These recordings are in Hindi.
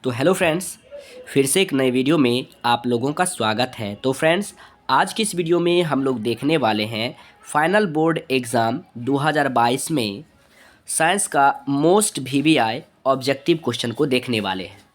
तो हेलो फ्रेंड्स, फिर से एक नए वीडियो में आप लोगों का स्वागत है। तो फ्रेंड्स, आज की इस वीडियो में हम लोग देखने वाले हैं फाइनल बोर्ड एग्ज़ाम 2022 में साइंस का मोस्ट वीवीआई ऑब्जेक्टिव क्वेश्चन को देखने वाले हैं।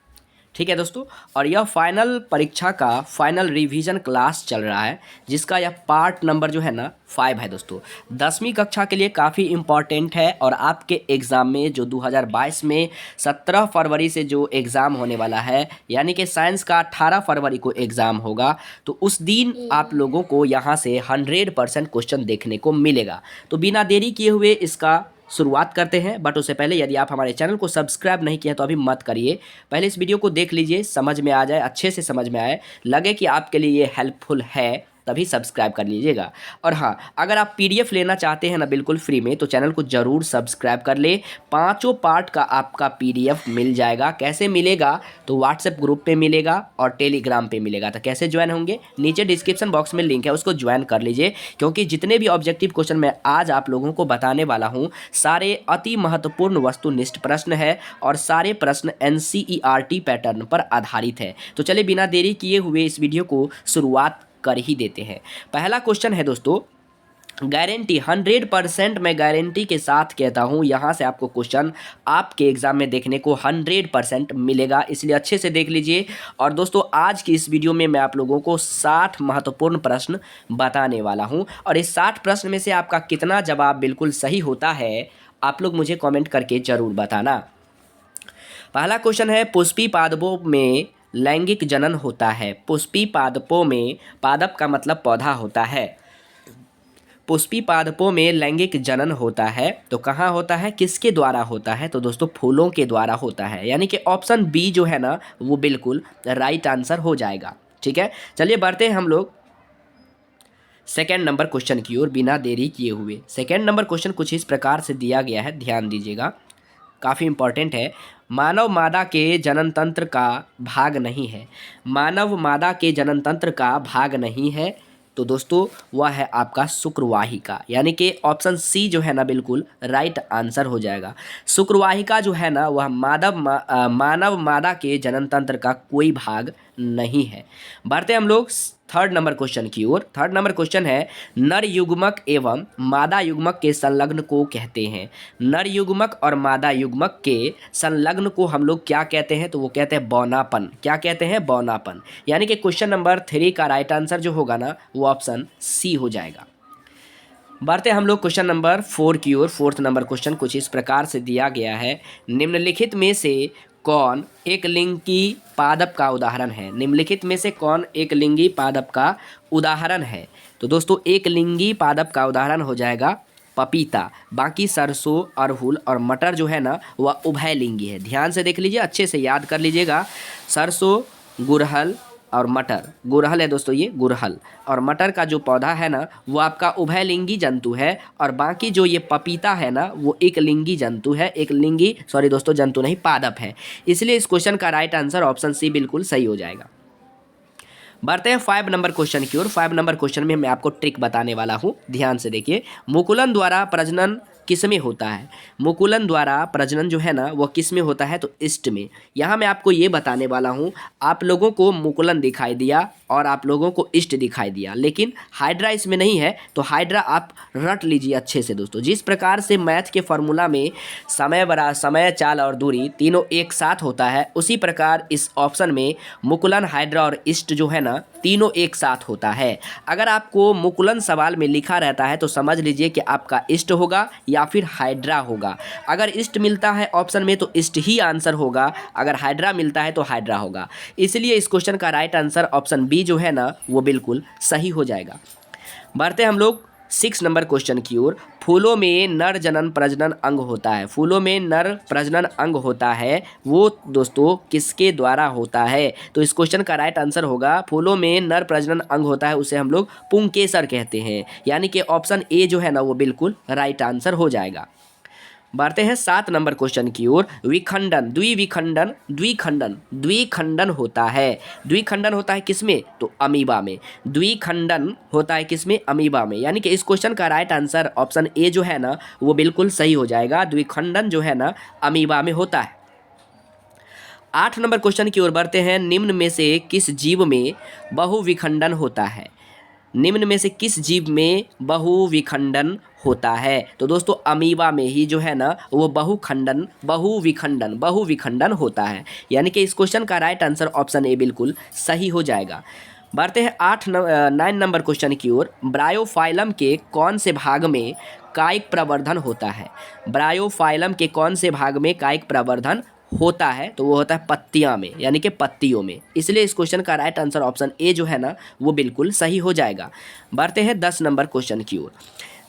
ठीक है दोस्तों, और यह फाइनल परीक्षा का फाइनल रिवीजन क्लास चल रहा है, जिसका यह पार्ट नंबर जो है ना 5 है दोस्तों। 10वीं कक्षा के लिए काफ़ी इम्पॉर्टेंट है और आपके एग्ज़ाम में जो 2022 में 17 फरवरी से जो एग्ज़ाम होने वाला है, यानी कि साइंस का 18 फरवरी को एग्ज़ाम होगा, तो उस दिन आप लोगों को यहाँ से 100% क्वेश्चन देखने को मिलेगा। तो बिना देरी किए हुए इसका शुरुआत करते हैं। बट उससे पहले यदि आप हमारे चैनल को सब्सक्राइब नहीं किया तो अभी मत करिए। पहले इस वीडियो को देख लीजिए, समझ में आ जाए, अच्छे से समझ में आए, लगे कि आपके लिए ये हेल्पफुल है, तभी सब्सक्राइब कर लीजिएगा। और हाँ, अगर आप पीडीएफ लेना चाहते हैं ना बिल्कुल फ्री में, तो चैनल को ज़रूर सब्सक्राइब कर ले। पांचों पार्ट का आपका पीडीएफ मिल जाएगा। कैसे मिलेगा? तो व्हाट्सएप ग्रुप पे मिलेगा और टेलीग्राम पे मिलेगा। तो कैसे ज्वाइन होंगे? नीचे डिस्क्रिप्शन बॉक्स में लिंक है, उसको ज्वाइन कर लीजिए, क्योंकि जितने भी ऑब्जेक्टिव क्वेश्चन मैं आज आप लोगों को बताने वाला हूँ, सारे अति महत्वपूर्ण वस्तुनिष्ठ प्रश्न है और सारे प्रश्न एनसीईआरटी पैटर्न पर आधारित है। तो चलिए बिना देरी किए हुए इस वीडियो को शुरुआत कर ही देते हैं। पहला क्वेश्चन है दोस्तों, गारंटी 100% मैं गारंटी के साथ कहता हूं, यहां से आपको क्वेश्चन आपके एग्जाम में देखने को 100% मिलेगा, इसलिए अच्छे से देख लीजिए। और दोस्तों, आज की इस वीडियो में मैं आप लोगों को 60 महत्वपूर्ण प्रश्न बताने वाला हूं, और इस 60 प्रश्न में से आपका कितना जवाब बिल्कुल सही होता है, आप लोग मुझे कमेंट करके जरूर बताना। पहला क्वेश्चन है, पुष्पी पादपों में लैंगिक जनन होता है। पुष्पी पादपों में, पादप का मतलब पौधा होता है, पुष्पी पादपों में लैंगिक जनन होता है तो कहाँ होता है, किसके द्वारा होता है? तो दोस्तों, फूलों के द्वारा होता है, यानी कि ऑप्शन बी जो है ना वो बिल्कुल राइट आंसर हो जाएगा। ठीक है, चलिए बढ़ते हैं हम लोग सेकेंड नंबर क्वेश्चन की ओर बिना देरी किए हुए। सेकेंड नंबर क्वेश्चन कुछ इस प्रकार से दिया गया है, ध्यान दीजिएगा, काफ़ी इंपॉर्टेंट है। मानव मादा के जनन तंत्र का भाग नहीं है। मानव मादा के जनन तंत्र का भाग नहीं है, तो दोस्तों वह है आपका शुक्रवाहिका, यानी कि ऑप्शन सी जो है ना बिल्कुल राइट आंसर हो जाएगा। शुक्रवाहिका जो है ना वह मानव मादा के जनन तंत्र का कोई भाग नहीं है। बढ़ते हम लोग थर्ड नंबर क्वेश्चन की ओर। थर्ड नंबर क्वेश्चन है, नर युग्मक एवं मादा युग्मक के संलग्न को कहते हैं। नर युग्मक और मादा युग्मक के संलग्न को हम लोग क्या कहते हैं? तो वो कहते हैं बौनापन। क्या कहते हैं? बौनापन। यानी कि क्वेश्चन नंबर 3 का राइट आंसर जो होगा ना वो ऑप्शन सी हो जाएगा। बढ़ते हम लोग क्वेश्चन नंबर 4 की ओर। फोर्थ नंबर क्वेश्चन कुछ इस प्रकार से दिया गया है, निम्नलिखित में से कौन एक लिंगी पादप का उदाहरण है? निम्नलिखित में से कौन एक लिंगी पादप का उदाहरण है? तो दोस्तों, एक लिंगी पादप का उदाहरण हो जाएगा पपीता। बाकी सरसों, अरहुल और मटर जो है ना वह उभयलिंगी है। ध्यान से देख लीजिए, अच्छे से याद कर लीजिएगा। सरसों, गुड़हल और मटर, गुड़हल है दोस्तों, ये गुड़हल और मटर का जो पौधा है ना वो आपका उभयलिंगी जंतु है, और बाकी जो ये पपीता है ना वो एक लिंगी जंतु है, एक लिंगी, सॉरी दोस्तों, जंतु नहीं, पादप है। इसलिए इस क्वेश्चन का राइट आंसर ऑप्शन सी बिल्कुल सही हो जाएगा। बढ़ते हैं 5 नंबर क्वेश्चन की ओर। 5 नंबर क्वेश्चन में मैं आपको ट्रिक बताने वाला हूँ, ध्यान से देखिए। मुकुलन द्वारा प्रजनन किसमें होता है? मुकुलन द्वारा प्रजनन जो है ना वह किसमें होता है? तो ईस्ट में। यहाँ मैं आपको ये बताने वाला हूँ, आप लोगों को मुकुलन दिखाई दिया और आप लोगों को ईस्ट दिखाई दिया, लेकिन हाइड्रा इसमें नहीं है, तो हाइड्रा आप रट लीजिए अच्छे से दोस्तों। जिस प्रकार से मैथ के फॉर्मूला में समय, चाल और दूरी तीनों एक साथ होता है, उसी प्रकार इस ऑप्शन में मुकुलन, हाइड्रा और ईस्ट जो है ना तीनों एक साथ होता है। अगर आपको मुकुलन सवाल में लिखा रहता है तो समझ लीजिए कि आपका ईस्ट होगा या फिर हाइड्रा होगा। अगर ईस्ट मिलता है ऑप्शन में तो ईस्ट ही आंसर होगा, अगर हाइड्रा मिलता है तो हाइड्रा होगा। इसलिए इस क्वेश्चन का राइट आंसर ऑप्शन बी जो है ना वो बिल्कुल सही हो जाएगा। बढ़ते हम लोग 6 नंबर क्वेश्चन की ओर। फूलों में नर जनन प्रजनन अंग होता है। फूलों में नर प्रजनन अंग होता है, वो दोस्तों किसके द्वारा होता है? तो इस क्वेश्चन का राइट आंसर होगा, फूलों में नर प्रजनन अंग होता है उसे हम लोग पुंकेसर कहते हैं, यानी कि ऑप्शन ए जो है ना वो बिल्कुल राइट आंसर हो जाएगा। बढ़ते हैं 7 नंबर क्वेश्चन की ओर। विखंडन, द्विविखंडन, द्विखंडन, द्विखंडन होता है। द्विखंडन होता है किसमें? तो अमीबा में। द्विखंडन होता है किसमें? अमीबा में। यानी कि इस क्वेश्चन का राइट आंसर ऑप्शन ए जो है ना वो बिल्कुल सही हो जाएगा। द्विखंडन जो है ना अमीबा में होता है। 8 नंबर क्वेश्चन की ओर बढ़ते हैं। निम्न में से किस जीव में बहुविखंडन होता है? निम्न में से किस जीव में बहुविखंडन होता है? तो दोस्तों अमीबा में ही जो है ना वो बहुविखंडन होता है। यानी कि इस क्वेश्चन का राइट आंसर ऑप्शन ए बिल्कुल सही हो जाएगा। बढ़ते हैं 9 नंबर क्वेश्चन की ओर। ब्रायोफाइलम के कौन से भाग में कायिक प्रवर्धन होता है? ब्रायोफाइलम के कौन से भाग में कायिक प्रवर्धन होता है? तो वो होता है पत्तियां में, यानी कि पत्तियों में। इसलिए इस क्वेश्चन का राइट आंसर ऑप्शन ए जो है ना वो बिल्कुल सही हो जाएगा। बढ़ते हैं 10 नंबर क्वेश्चन की ओर।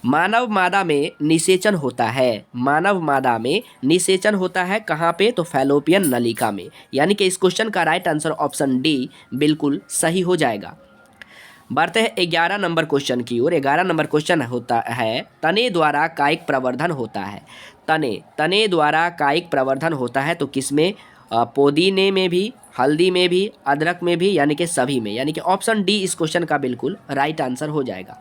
मानव मादा में निषेचन होता है। मानव मादा में निषेचन होता है कहाँ पे? तो फैलोपियन नलिका में। यानी कि इस क्वेश्चन का राइट आंसर ऑप्शन डी बिल्कुल सही हो जाएगा। बढ़ते हैं 11 नंबर क्वेश्चन की ओर। 11 नंबर क्वेश्चन होता है तने द्वारा कायिक प्रवर्धन होता है। तने द्वारा कायिक प्रवर्धन होता है तो किसमें? पुदीने में भी, हल्दी में भी, अदरक में भी, यानी कि सभी में। यानी कि ऑप्शन डी इस क्वेश्चन का बिल्कुल राइट आंसर हो जाएगा।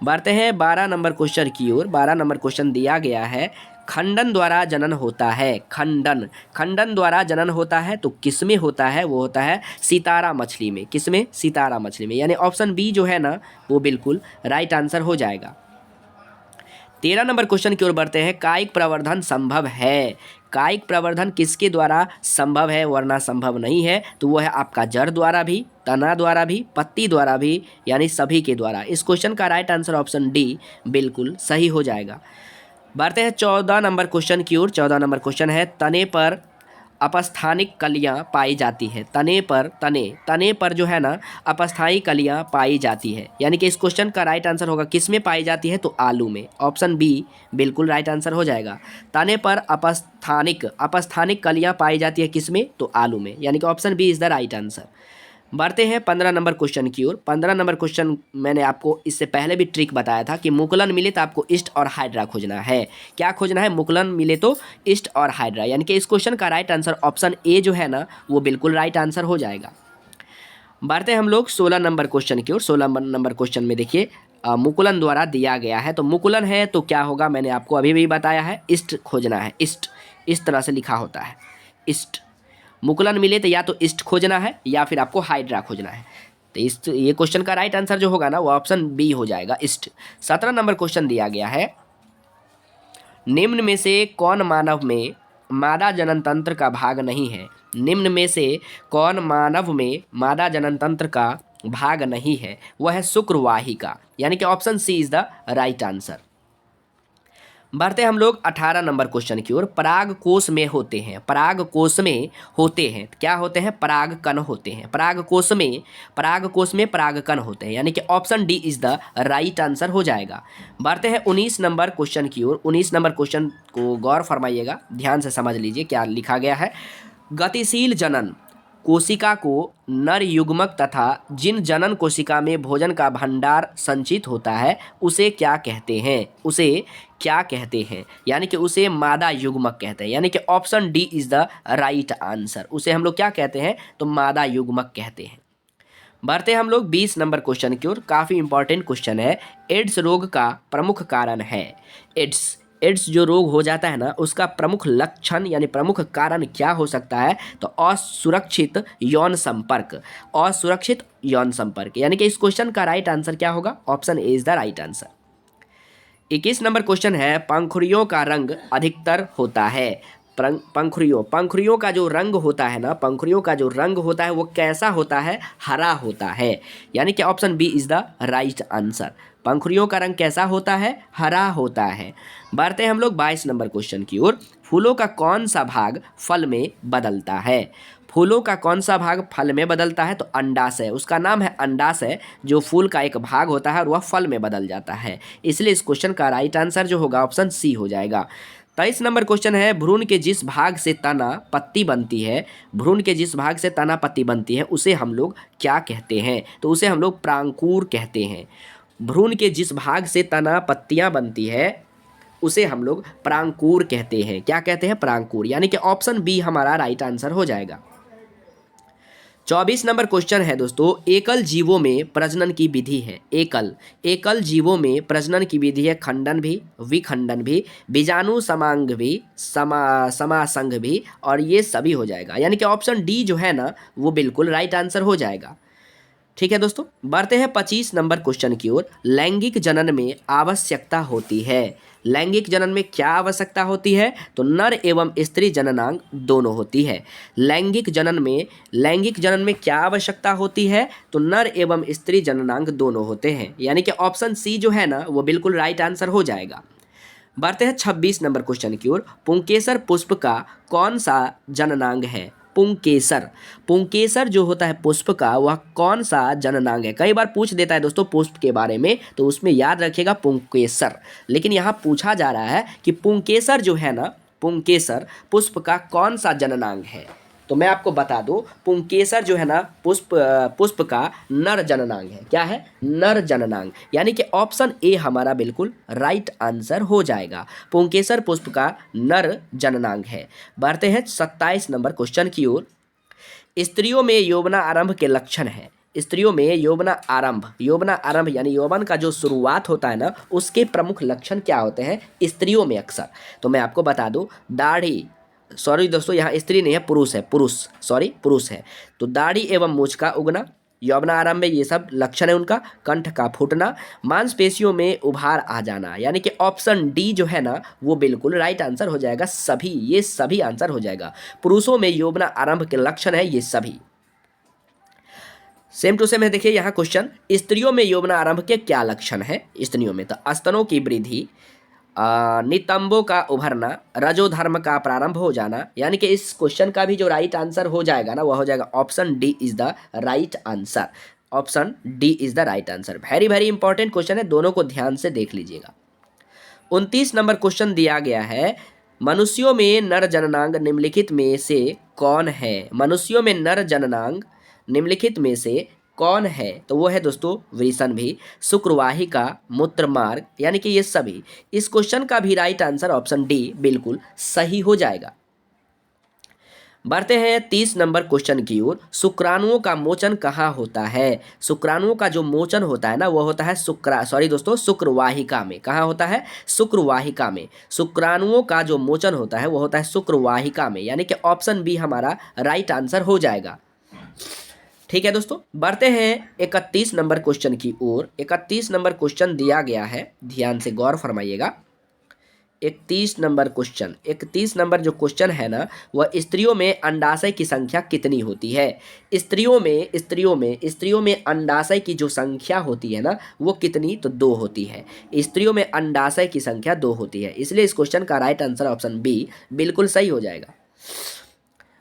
बढ़ते हैं 12 नंबर क्वेश्चन की ओर। 12 नंबर क्वेश्चन दिया गया है खंडन द्वारा जनन होता है। खंडन द्वारा जनन होता है तो किसमें होता है? वो होता है सितारा मछली में। किसमें? सितारा मछली में। यानी ऑप्शन बी जो है ना वो बिल्कुल राइट आंसर हो जाएगा। 13 नंबर क्वेश्चन की ओर बढ़ते हैं। कायिक प्रवर्धन संभव है। कायिक प्रवर्धन किसके द्वारा संभव है वरना संभव नहीं है? तो वो है आपका जड़ द्वारा भी, तना द्वारा भी, पत्ती द्वारा भी, यानी सभी के द्वारा। इस क्वेश्चन का राइट आंसर ऑप्शन डी बिल्कुल सही हो जाएगा। बढ़ते हैं 14 नंबर क्वेश्चन की ओर। 14 नंबर क्वेश्चन है तने पर अपस्थानिक कलियां पाई जाती है। तने पर जो है ना अपस्थायी कलियां पाई जाती है। यानी कि इस क्वेश्चन का राइट आंसर होगा किस में पाई जाती है? तो आलू में। ऑप्शन बी बिल्कुल राइट आंसर हो जाएगा। तने पर अपस्थानिक कलियां पाई जाती है किस में? तो आलू में। यानी कि option B is the right answer. बढ़ते हैं 15 नंबर क्वेश्चन की ओर। 15 नंबर क्वेश्चन मैंने आपको इससे पहले भी ट्रिक बताया था कि मुकुलन मिले तो आपको ईस्ट और हाइड्रा खोजना है। क्या खोजना है? मुकुलन मिले तो ईस्ट और हाइड्रा। यानी कि इस क्वेश्चन का राइट आंसर ऑप्शन ए जो है ना वो बिल्कुल राइट आंसर हो जाएगा। बढ़ते हैं हम लोग 16 नंबर क्वेश्चन की ओर। 16 नंबर क्वेश्चन में देखिए मुकुलन द्वारा दिया गया है। तो मुकुलन है तो क्या होगा? मैंने आपको अभी भी बताया है, ईस्ट खोजना है। ईस्ट इस तरह से लिखा होता है, ईस्ट। मुकुलन मिले तो या तो ईस्ट खोजना है या फिर आपको हाइड्रा खोजना है। तो इस ये क्वेश्चन का राइट आंसर जो होगा ना वो ऑप्शन बी हो जाएगा, ईस्ट। 17 नंबर क्वेश्चन दिया गया है निम्न में से कौन मानव में मादा जनन तंत्र का भाग नहीं है? निम्न में से कौन मानव में मादा जनन तंत्र का भाग नहीं है? वह है शुक्रवाहिका। यानी कि option C is the right answer. बढ़ते हम लोग 18 नंबर क्वेश्चन की ओर। पराग कोश में होते हैं। पराग कोश में होते हैं क्या होते हैं? पराग कण होते हैं। पराग कोश में पराग कण होते हैं। यानी कि option D is the right answer हो जाएगा। बढ़ते हैं 19 नंबर क्वेश्चन की ओर। 19 नंबर क्वेश्चन को गौर फरमाइएगा, ध्यान से समझ लीजिए क्या लिखा गया है। गतिशील जनन कोशिका को नर युग्मक तथा जिन जनन कोशिका में भोजन का भंडार संचित होता है उसे क्या कहते हैं? उसे क्या कहते हैं? यानी कि उसे मादा युग्मक कहते हैं। यानी कि option D is the right answer. उसे हम लोग क्या कहते हैं? तो मादा युग्मक कहते हैं। बढ़ते हम लोग 20 नंबर क्वेश्चन की ओर। काफ़ी इंपॉर्टेंट क्वेश्चन है। एड्स रोग का प्रमुख कारण है। एड्स जो रोग हो जाता है ना उसका प्रमुख लक्षण यानी प्रमुख कारण क्या हो सकता है? तो असुरक्षित यौन संपर्क। यानी कि इस क्वेश्चन का राइट आंसर क्या होगा? Option A is the right answer. 21 number question है पंखुड़ियों का रंग अधिकतर होता है। पंखुड़ियों का जो रंग होता है ना, पंखुड़ियों का जो रंग होता है वो कैसा होता है? हरा होता है। यानी कि option B is the right answer. पंखुड़ियों का रंग कैसा होता है? हरा होता है। बढ़ते हैं हम लोग 22 नंबर क्वेश्चन की ओर। फूलों का कौन सा भाग फल में बदलता है? फूलों का कौन सा भाग फल में बदलता है? तो अंडाशय। उसका नाम है अंडाशय, जो फूल का एक भाग होता है और वह फल में बदल जाता है। इसलिए इस क्वेश्चन का राइट आंसर जो होगा ऑप्शन सी हो जाएगा। 23 नंबर क्वेश्चन है भ्रूण के जिस भाग से तना पत्ती बनती है, भ्रूण के जिस भाग से तना पत्ती बनती है उसे हम लोग क्या कहते हैं? तो उसे हम लोग प्रांकुर कहते हैं। भ्रूण के जिस भाग से तना पत्तियां बनती है उसे हम लोग प्रांकुर कहते हैं। क्या कहते हैं? प्रांकुर। यानी कि ऑप्शन बी हमारा राइट आंसर हो जाएगा। 24 नंबर क्वेश्चन है दोस्तों, एकल जीवों में प्रजनन की विधि है। एकल एकल जीवों में प्रजनन की विधि है खंडन भी, विखंडन भी, बीजाणु समांग भी, समासंग भी, और ये सभी हो जाएगा। यानी कि ऑप्शन डी जो है ना वो बिल्कुल राइट आंसर हो जाएगा। ठीक है दोस्तों, बढ़ते हैं 25 नंबर क्वेश्चन की ओर। लैंगिक जनन में आवश्यकता होती है। लैंगिक जनन में क्या आवश्यकता होती है? तो नर एवं स्त्री जननांग दोनों होती है। लैंगिक जनन में क्या आवश्यकता होती है? तो नर एवं स्त्री जननांग दोनों होते हैं। यानी कि ऑप्शन सी जो है ना वो बिल्कुल राइट आंसर हो जाएगा। बढ़ते हैं 26 नंबर क्वेश्चन की ओर। पुंकेसर पुष्प का कौन सा जननांग है? पुंकेसर पुंकेसर जो होता है पुष्प का वह कौन सा जननांग है? कई बार पूछ देता है दोस्तों पुष्प के बारे में, तो उसमें याद रखिएगा पुंकेसर। लेकिन यहाँ पूछा जा रहा है कि पुंकेसर जो है ना, पुंकेसर पुष्प का कौन सा जननांग है? तो मैं आपको बता दूं, पुंकेसर जो है ना पुष्प का नर जननांग है। क्या है? नर जननांग। यानी कि ऑप्शन ए हमारा बिल्कुल राइट आंसर हो जाएगा। पुंकेसर पुष्प का नर जननांग है। बढ़ते हैं 27 नंबर क्वेश्चन की ओर। स्त्रियों में यौवना आरंभ के लक्षण है। स्त्रियों में यौवना आरंभ यानी यौवन का जो शुरुआत होता है ना उसके प्रमुख लक्षण क्या होते हैं स्त्रियों में अक्सर? तो मैं आपको बता दूं, दाढ़ी, सॉरी दोस्तों यहाँ स्त्री नहीं है, पुरुष है। तो दाढ़ी एवं मूंछ का उगना, यौवना आरंभ में ये सब लक्षण है उनका। कंठ का फूटना, मांसपेशियों में उभार आ जाना। यानी कि ऑप्शन डी जो है ना वो बिल्कुल राइट आंसर हो जाएगा। ये सभी आंसर हो जाएगा। पुरुषों में यौवना आरंभ के लक्षण है ये सभी। सेम टू सेम है। देखिए यहाँ क्वेश्चन, स्त्रियों में यौवना आरंभ के क्या लक्षण है? स्त्रियों में तो स्तनों की वृद्धि, नितंबों का उभरना, रजोधर्म का प्रारंभ हो जाना। यानी कि इस क्वेश्चन का भी जो राइट आंसर हो जाएगा ना वह हो जाएगा option D is the right answer. Option D is the right answer. Very very important question है, दोनों को ध्यान से देख लीजिएगा। 29 नंबर क्वेश्चन दिया गया है, मनुष्यों में नर जननांग निम्नलिखित में से कौन है? मनुष्यों में नर जननांग निम्नलिखित में से कौन है? तो वो है दोस्तों वृषण भी, शुक्रवाहिका, मूत्रमार्ग। यानी कि ये सभी। इस क्वेश्चन का भी राइट आंसर ऑप्शन डी बिल्कुल सही हो जाएगा। बढ़ते हैं 30 नंबर क्वेश्चन की ओर। शुक्राणुओं का मोचन कहाँ होता है? शुक्राणुओं का जो मोचन होता है ना वो होता है शुक्रवाहिका में। कहाँ होता है? शुक्रवाहिका में। शुक्राणुओं का जो मोचन होता है वो होता है शुक्रवाहिका में। यानी कि ऑप्शन बी हमारा राइट आंसर हो जाएगा। ठीक है दोस्तों, बढ़ते हैं 31 नंबर क्वेश्चन की ओर। 31 नंबर क्वेश्चन दिया गया है, ध्यान से गौर फरमाइएगा। 31 नंबर जो क्वेश्चन है ना वह स्त्रियों में अंडाशय की संख्या कितनी होती है? स्त्रियों में अंडाशय की जो संख्या होती है ना वो कितनी? तो 2 होती है। स्त्रियों में अंडाशय की संख्या 2 होती है। इसलिए इस क्वेश्चन का राइट आंसर ऑप्शन बी बिल्कुल सही हो जाएगा।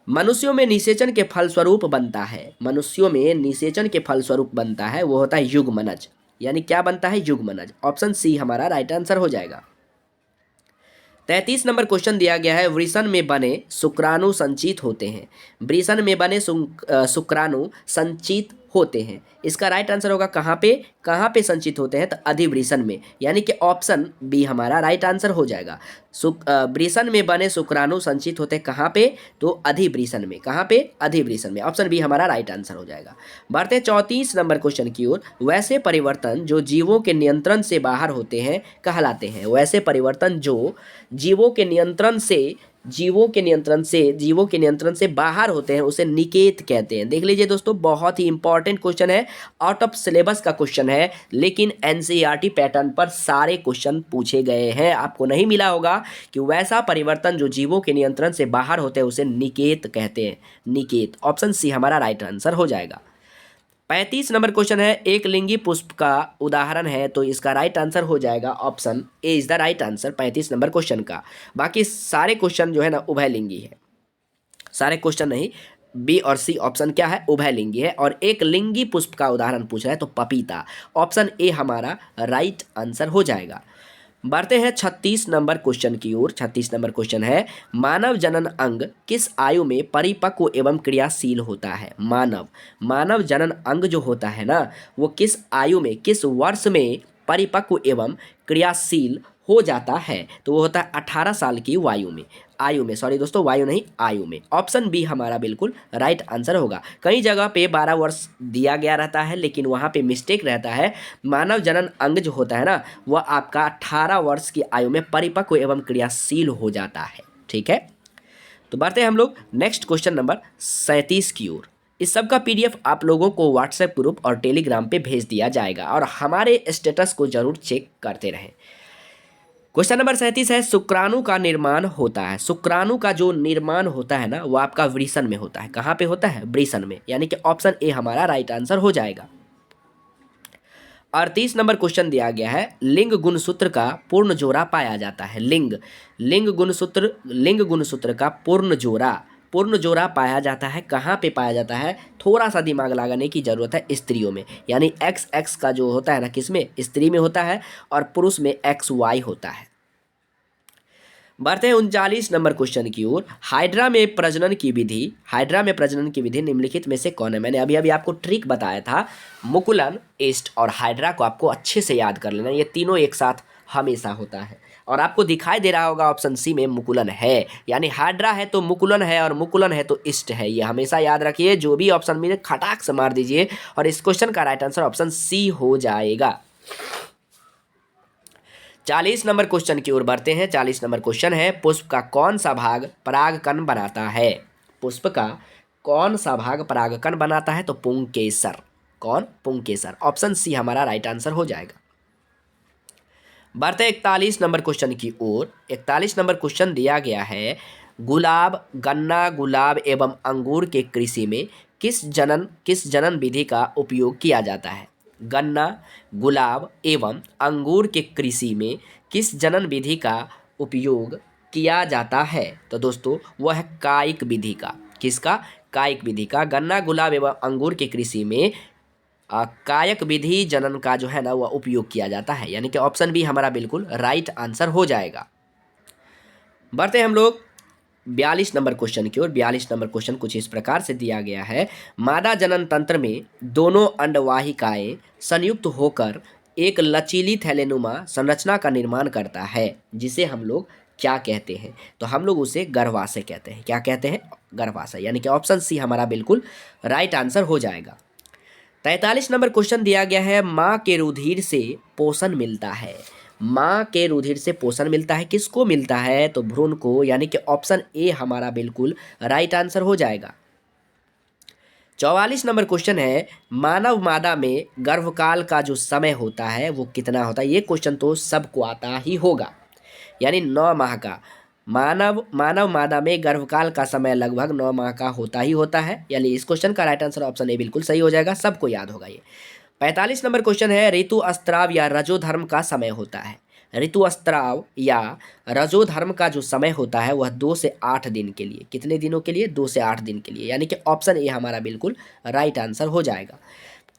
मनुष्यों में निषेचन के फलस्वरूप बनता है। मनुष्यों में निषेचन के फलस्वरूप बनता है वो होता है युग्मनज। यानी क्या बनता है? युग्मनज। ऑप्शन सी हमारा राइट आंसर हो जाएगा। 33 नंबर क्वेश्चन दिया गया है, वृषण में बने शुक्राणु संचित होते हैं। वृषण में बने शुक्राणु संचित होते हैं। इसका राइट आंसर होगा कहाँ पे संचित होते हैं? तो अधिवृषण में। यानी कि ऑप्शन बी हमारा राइट आंसर हो जाएगा। वृषण में बने शुक्राणु संचित होते हैं कहाँ पे? तो अधिवृषण में। कहाँ पे? अधिवृषण में। ऑप्शन बी हमारा राइट आंसर हो जाएगा। बढ़ते 34 नंबर क्वेश्चन की ओर। वैसे परिवर्तन जो जीवों के नियंत्रण से बाहर होते हैं कहलाते हैं। वैसे परिवर्तन जो जीवों के नियंत्रण से बाहर होते हैं उसे निकेत कहते हैं। देख लीजिए दोस्तों, बहुत ही इंपॉर्टेंट क्वेश्चन है, आउट ऑफ सिलेबस का क्वेश्चन है, लेकिन एनसीईआरटी पैटर्न पर सारे क्वेश्चन पूछे गए हैं। आपको नहीं मिला होगा कि वैसा परिवर्तन जो जीवों के नियंत्रण से बाहर होते हैं उसे निकेत कहते हैं। निकेत। ऑप्शन सी हमारा राइट आंसर हो जाएगा। 35 नंबर क्वेश्चन है, एक लिंगी पुष्प का उदाहरण है। तो इसका राइट आंसर हो जाएगा option A is the right answer 35 number question का। बाकी सारे क्वेश्चन जो है ना उभयलिंगी है। सारे क्वेश्चन नहीं, बी और सी ऑप्शन क्या है? उभयलिंगी है। और एक लिंगी पुष्प का उदाहरण पूछ रहा है तो पपीता। ऑप्शन ए हमारा राइट आंसर हो जाएगा। बढ़ते हैं 36 नंबर क्वेश्चन की ओर। 36 नंबर क्वेश्चन है, मानव जनन अंग किस आयु में परिपक्व एवं क्रियाशील होता है? मानव जनन अंग जो होता है ना वो किस आयु में, किस वर्ष में परिपक्व एवं क्रियाशील हो जाता है, तो वो होता है 18 साल की आयु में, सॉरी दोस्तों, वायु नहीं आयु में। ऑप्शन बी हमारा बिल्कुल राइट आंसर होगा। कई जगह पे 12 वर्ष दिया गया रहता है, लेकिन वहाँ पे मिस्टेक रहता है। मानव जनन अंग जो होता है ना, वह आपका 18 वर्ष की आयु में परिपक्व एवं क्रियाशील हो जाता है। ठीक है, तो बढ़ते हैं हम लोग नेक्स्ट क्वेश्चन नंबर 37 की ओर। इस सब का पीडीएफ आप लोगों को व्हाट्सएप ग्रुप और टेलीग्राम पे भेज दिया जाएगा, और हमारे स्टेटस को जरूर चेक करते रहें। क्वेश्चन नंबर 37 है, शुक्राणु का निर्माण होता है। शुक्राणु का जो निर्माण होता है ना, वो आपका वृषण में होता है। कहाँ पे होता है? वृषण में, यानी कि ऑप्शन ए हमारा राइट आंसर हो जाएगा। 38 नंबर क्वेश्चन दिया गया है, लिंग गुणसूत्र का पूर्ण जोड़ा पाया जाता है। लिंग गुणसूत्र का पूर्ण जोड़ा पाया जाता है। कहाँ पे पाया जाता है? थोड़ा सा दिमाग लगाने की जरूरत है। स्त्रियों में, यानी XX का जो होता है ना, किसमें? स्त्री में होता है, और पुरुष में XY होता है। बढ़ते हैं 39 नंबर क्वेश्चन की ओर। हाइड्रा में प्रजनन की विधि निम्नलिखित में से कौन है? मैंने अभी अभी आपको ट्रिक बताया था। मुकुलन, ईस्ट और हाइड्रा को आपको अच्छे से याद कर लेना। ये तीनों एक साथ हमेशा होता है, और आपको दिखाई दे रहा होगा ऑप्शन सी में मुकुलन है, यानी हाइड्रा है तो मुकुलन है, और मुकुलन है तो ईस्ट है। ये हमेशा याद रखिए। जो भी ऑप्शन मिले खटाक से मार दीजिए, और इस क्वेश्चन का राइट आंसर ऑप्शन सी हो जाएगा। 40 नंबर क्वेश्चन की ओर बढ़ते हैं। 40 नंबर क्वेश्चन है, पुष्प का कौन सा भाग परागकण बनाता है? पुष्प का कौन सा भाग परागकण बनाता है? तो पुंकेसर। कौन? पुंकेसर। ऑप्शन सी हमारा राइट आंसर हो जाएगा। बढ़ते 41 नंबर क्वेश्चन की ओर। 41 नंबर क्वेश्चन दिया गया है, गन्ना, गुलाब एवं अंगूर के कृषि में किस जनन विधि का उपयोग किया जाता है? गन्ना, गुलाब एवं अंगूर के कृषि में किस जनन विधि का उपयोग किया जाता है? तो दोस्तों वह है कायिक विधि का। किसका? कायिक विधि का। गन्ना, गुलाब एवं अंगूर के कृषि में कायक विधि जनन का जो है ना, वह उपयोग किया जाता है, यानी कि ऑप्शन बी हमारा बिल्कुल राइट आंसर हो जाएगा। बढ़ते हैं हम लोग 42 नंबर क्वेश्चन की ओर। 42 नंबर क्वेश्चन कुछ इस प्रकार से दिया गया है, मादा जनन तंत्र में दोनों अंडवाहिकाएं संयुक्त होकर एक लचीली थैलेनुमा संरचना का निर्माण करता है, जिसे हम लोग क्या कहते हैं? तो हम लोग उसे गर्भाशय कहते हैं। क्या कहते हैं? गर्भाशय, यानी कि ऑप्शन सी हमारा बिल्कुल राइट आंसर हो जाएगा। 43 नंबर क्वेश्चन दिया गया है, माँ के रुधिर से पोषण मिलता है। माँ के रुधिर से पोषण मिलता है, किसको मिलता है? तो भ्रूण को, यानी कि ऑप्शन ए हमारा बिल्कुल राइट आंसर हो जाएगा। 44 नंबर क्वेश्चन है, मानव मादा में गर्भकाल का जो समय होता है वो कितना होता है? ये क्वेश्चन तो सबको आता ही होगा, यानी 9 माह का। मानव मादा में गर्भकाल का समय लगभग 9 माह का होता ही होता है, यानी इस क्वेश्चन का राइट आंसर ऑप्शन ए बिल्कुल सही हो जाएगा। सबको याद होगा ये। 45 नंबर क्वेश्चन है, ऋतुस्राव या रजोधर्म का समय होता है। ऋतुस्राव या रजोधर्म का जो समय होता है वह 2 से 8 दिन के लिए। कितने दिनों के लिए? 2 से 8 दिन के लिए, यानी कि ऑप्शन ए हमारा बिल्कुल राइट आंसर हो जाएगा।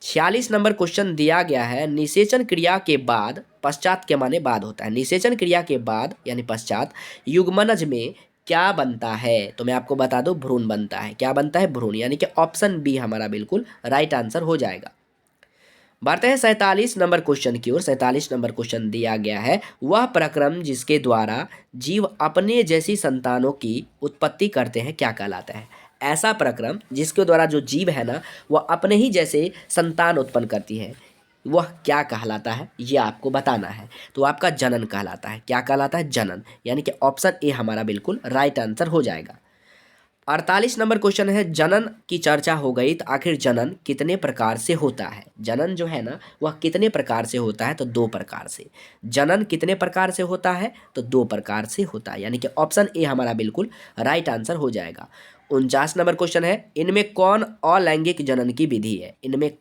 46 नंबर क्वेश्चन दिया गया है, निषेचन क्रिया के बाद, पश्चात के माने बाद होता है, निषेचन क्रिया के बाद यानी पश्चात युग्मनज में क्या बनता है? तो मैं आपको बता दूं, भ्रूण बनता है। क्या बनता है? भ्रूण, यानी कि ऑप्शन बी हमारा बिल्कुल राइट आंसर हो जाएगा। बढ़ते हैं 47 नंबर क्वेश्चन की ओर। 47 नंबर क्वेश्चन दिया गया है, वह प्रक्रम जिसके द्वारा जीव अपने जैसी संतानों की उत्पत्ति करते हैं क्या कहलाता है? ऐसा प्रक्रम जिसके द्वारा जो जीव है ना, वह अपने ही जैसे संतान उत्पन्न करती है, वह क्या कहलाता है? ये आपको बताना है। तो आपका जनन कहलाता है। क्या कहलाता है? जनन, यानी कि ऑप्शन ए हमारा बिल्कुल राइट आंसर हो जाएगा। 48 नंबर क्वेश्चन है, जनन की चर्चा हो गई, तो आखिर जनन कितने प्रकार से होता है? जनन जो है ना, वह कितने प्रकार से होता है? तो 2 प्रकार से। जनन कितने प्रकार से होता है? तो 2 प्रकार से होता है, यानी कि ऑप्शन ए हमारा बिल्कुल राइट आंसर हो जाएगा। 49 नंबर क्वेश्चन है, इनमें कौन अलैंगिक जनन की विधि है? इनमें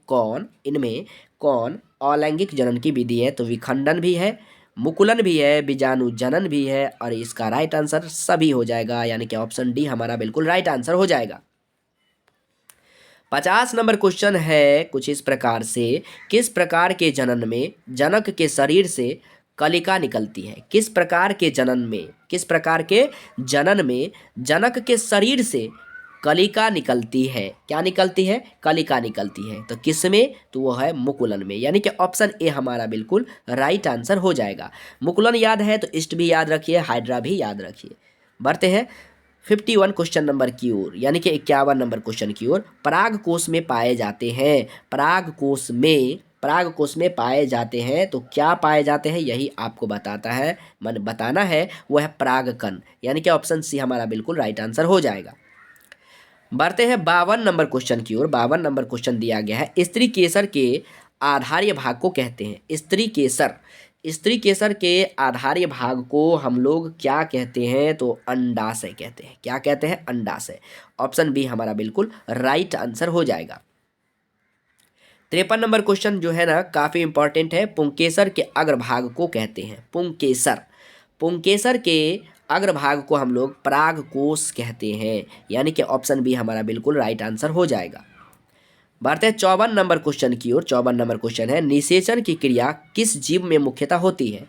कौन अलैंगिक जनन की विधि है? तो विखंडन भी है, मुकुलन भी है, बीजाणु जनन भी है, और इसका राइट आंसर सभी हो जाएगा, यानी कि ऑप्शन डी हमारा बिल्कुल राइट आंसर हो जाएगा। 50 नंबर क्वेश्चन है कुछ इस प्रकार से, किस प्रकार के जनन में जनक के शरीर से कलिका निकलती है? किस प्रकार के जनन में जनक के शरीर से कलिका निकलती है। क्या निकलती है? कलिका निकलती है। तो किस में? तो वो है मुकुलन में, यानी कि ऑप्शन ए हमारा बिल्कुल राइट आंसर हो जाएगा। मुकुलन याद है तो ईस्ट भी याद रखिए, हाइड्रा भी याद रखिए। बढ़ते हैं 51 क्वेश्चन नंबर की ओर, यानी कि 51 नंबर क्वेश्चन की ओर। पराग कोश में पाए जाते हैं, पराग कोश में पाए जाते हैं, तो क्या पाए जाते हैं यही आपको बताना है, वह है परागकण, यानी कि ऑप्शन सी हमारा बिल्कुल राइट आंसर हो जाएगा। बढ़ते हैं 52 नंबर क्वेश्चन की ओर। 52 नंबर क्वेश्चन दिया गया है, स्त्री केसर के आधार्य भाग को कहते हैं। स्त्री केसर के आधार्य भाग को हम लोग क्या कहते हैं? तो अंडाशय कहते हैं। क्या कहते हैं? अंडाशय। ऑप्शन बी हमारा बिल्कुल राइट आंसर हो जाएगा। 53 नंबर क्वेश्चन जो है ना काफी इंपॉर्टेंट है। पुंकेसर के अग्रभाग को कहते हैं। पुंकेसर के अग्रभाग को हम लोग परागकोश कहते हैं, यानी कि ऑप्शन बी हमारा बिल्कुल राइट आंसर हो जाएगा। बढ़ते हैं 54 नंबर क्वेश्चन की ओर। 54 नंबर क्वेश्चन है, निषेचन की क्रिया किस जीव में मुख्यतः होती है?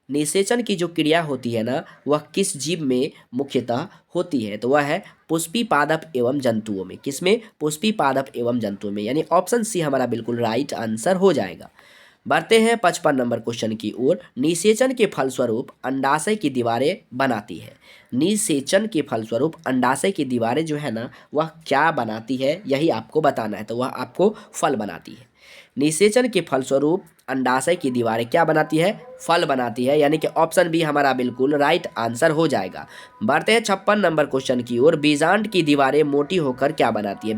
निषेचन की जो क्रिया होती है ना वह किस जीव में मुख्यतः होती है? तो वह है पुष्पी पादप एवं जंतुओं में। किसमें? पुष्पी पादप एवं जंतुओं में, यानी ऑप्शन सी हमारा बिल्कुल राइट आंसर हो जाएगा। बढ़ते हैं 55 नंबर क्वेश्चन की ओर। निषेचन के फलस्वरूप अंडाशय की दीवारें बनाती है। निषेचन के फलस्वरूप अंडाशय की दीवारें जो है ना वह क्या बनाती है यही आपको बताना है, तो वह आपको फल बनाती है। निषेचन के फलस्वरूप अंडाशय की दीवारें क्या बनाती है? फल बनाती है, यानी कि ऑप्शन बी हमारा बिल्कुल राइट आंसर हो जाएगा। बढ़ते हैं 56 नंबर क्वेश्चन की ओर। बीजांड की दीवारें मोटी होकर क्या बनाती है?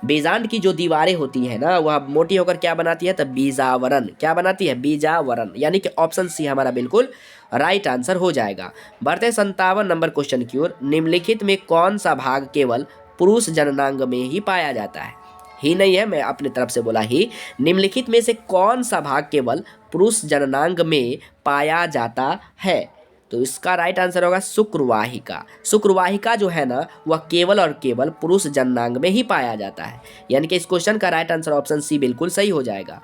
बीजांड की जो दीवारें होती है ना वह मोटी होकर क्या बनाती है? तो बीजावरण। क्या बनाती है? बीजावरण, यानी कि ऑप्शन सी हमारा बिल्कुल राइट आंसर हो जाएगा। बढ़ते हैं 57 नंबर क्वेश्चन की ओर। निम्नलिखित में कौन सा भाग केवल पुरुष जननांग में ही पाया जाता है? ही नहीं है, मैं अपनी तरफ से बोला ही। निम्नलिखित में से कौन सा भाग केवल पुरुष जननांग में पाया जाता है? तो इसका राइट आंसर होगा शुक्रवाहिका। शुक्रवाहिका जो है ना वह केवल और केवल पुरुष जननांग में ही पाया जाता है, यानी कि इस क्वेश्चन का राइट आंसर ऑप्शन सी बिल्कुल सही हो जाएगा।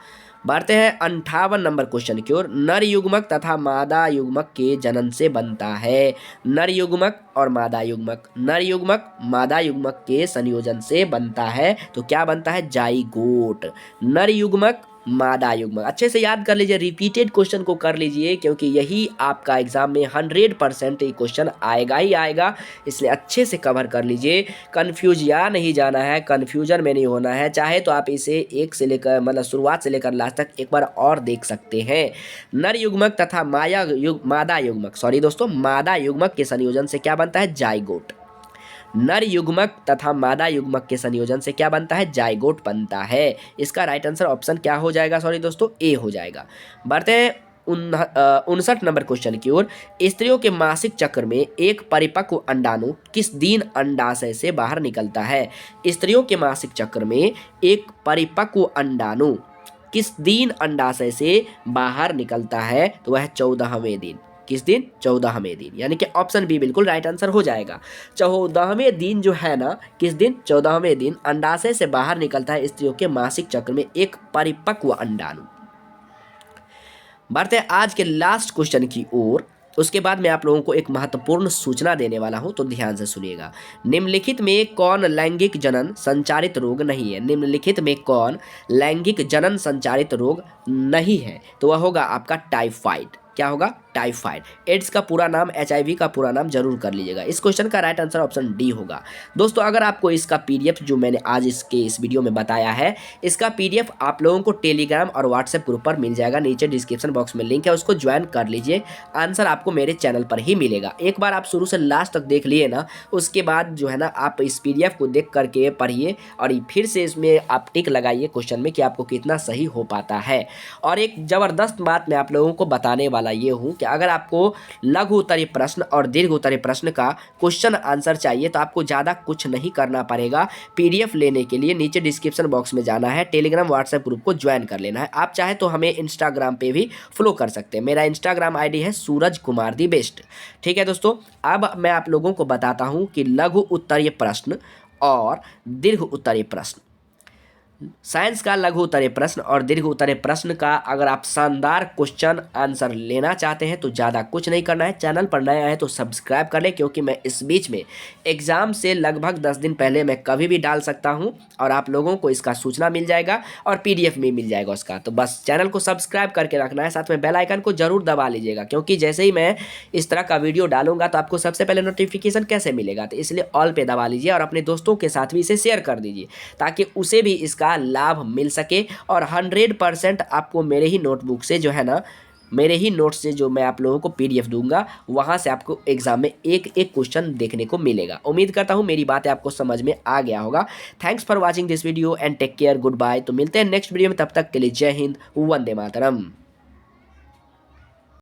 बढ़ते हैं 58 नंबर क्वेश्चन की ओर। नर युग्मक तथा मादा युग्मक के जनन से बनता है। नर युग्मक और मादा युग्मक के संयोजन से बनता है, तो क्या बनता है? जाइगोट। नर युग्मक मादा युग्मक, अच्छे से याद कर लीजिए, रिपीटेड क्वेश्चन को कर लीजिए, क्योंकि यही आपका एग्जाम में 100% ये क्वेश्चन आएगा ही आएगा, इसलिए अच्छे से कवर कर लीजिए। कन्फ्यूज या नहीं जाना है, कन्फ्यूजन में नहीं होना है। चाहे तो आप इसे एक से लेकर मतलब शुरुआत से लेकर लास्ट तक एक बार और देख सकते हैं। नर युग्मक तथा मादा युग्मक के संयोजन से क्या बनता है? जाइगोट। नर युग्मक तथा मादा युग्मक के संयोजन से क्या बनता है? जाइगोट बनता है। इसका राइट आंसर ऑप्शन क्या हो जाएगा? सॉरी दोस्तों, ए हो जाएगा। बढ़ते हैं 59 नंबर क्वेश्चन की ओर। स्त्रियों के मासिक चक्र में एक परिपक्व अंडाणु किस दिन अंडाशय से बाहर निकलता है? स्त्रियों के मासिक चक्र में एक परिपक्व अंडाणु किस दिन अंडाशय से बाहर निकलता है? तो वह 14वें दिन। किस दिन? 14वें दिन, यानी कि ऑप्शन बी बिल्कुल राइट आंसर हो जाएगा। 14वें दिन जो है ना, किस दिन? 14वें दिन अंडाशय से बाहर निकलता है स्त्रियों के मासिक चक्र में एक परिपक्व अंडाणु। बढ़ते हैं आज के लास्ट क्वेश्चन की ओर। उसके बाद मैं आप लोगों को एक महत्वपूर्ण सूचना देने वाला हूं, तो ध्यान से सुनिएगा। निम्नलिखित में कौन लैंगिक जनन संचारित रोग नहीं है? निम्नलिखित में कौन लैंगिक जनन संचारित रोग नहीं है? तो वह होगा आपका टाइफाइड। क्या होगा? टाइफाइड। एड्स का पूरा नाम, HIV का पूरा नाम जरूर कर लीजिएगा। इस क्वेश्चन का राइट आंसर ऑप्शन डी होगा। दोस्तों अगर आपको इसका PDF जो मैंने आज इस वीडियो में बताया है, इसका PDF आप लोगों को टेलीग्राम और व्हाट्सएप ग्रुप पर मिल जाएगा। नीचे डिस्क्रिप्शन बॉक्स में लिंक है, उसको ज्वाइन कर लीजिए। आंसर आपको मेरे चैनल पर ही मिलेगा। एक बार आप शुरू से लास्ट तक देख लिए ना, उसके बाद जो है ना आप इस PDF को देख करके पढ़िए और फिर से इसमें आप टिक लगाइए क्वेश्चन में कि आपको कितना सही हो पाता है। और एक ज़बरदस्त बात मैं आप लोगों को बताने वाला ये हूं कि अगर आपको लघु उत्तरीय प्रश्न और दीर्घ उत्तरीय प्रश्न का क्वेश्चन आंसर चाहिए तो आपको ज़्यादा कुछ नहीं करना पड़ेगा। PDF लेने के लिए नीचे डिस्क्रिप्शन बॉक्स में जाना है, टेलीग्राम व्हाट्सएप ग्रुप को ज्वाइन कर लेना है। आप चाहे तो हमें इंस्टाग्राम पे भी फॉलो कर सकते हैं। मेरा इंस्टाग्राम ID है सूरज कुमार दी बेस्ट। ठीक है दोस्तों, अब मैं आप लोगों को बताता हूँ कि लघु उत्तरीय प्रश्न और दीर्घ उत्तरीय प्रश्न। साइंस का लघु उत्तरीय प्रश्न और दीर्घ उत्तरीय प्रश्न का अगर आप शानदार क्वेश्चन आंसर लेना चाहते हैं तो ज़्यादा कुछ नहीं करना है। चैनल पर नया है तो सब्सक्राइब कर लें, क्योंकि मैं इस बीच में एग्ज़ाम से लगभग 10 दिन पहले मैं कभी भी डाल सकता हूं और आप लोगों को इसका सूचना मिल जाएगा और PDF में मिल जाएगा उसका। तो बस चैनल को सब्सक्राइब करके रखना है, साथ में बेल आइकन को जरूर दबा लीजिएगा, क्योंकि जैसे ही मैं इस तरह का वीडियो डालूंगा तो आपको सबसे पहले नोटिफिकेशन कैसे मिलेगा। तो इसलिए ऑल पे दबा लीजिए और अपने दोस्तों के साथ भी इसे शेयर कर दीजिए, ताकि उसे भी इसका लाभ मिल सके। और 100% आपको मेरे ही नोटबुक से जो है ना, मेरे ही नोट से जो मैं आप लोगों को PDF दूंगा, वहां से आपको एग्जाम में एक एक क्वेश्चन देखने को मिलेगा। उम्मीद करता हूं मेरी बातें आपको समझ में आ गया होगा। Thanks for watching this video and take care, good bye. तो मिलते हैं नेक्स्ट वीडियो में, तब तक के लिए जय हिंद, वंदे मातरम।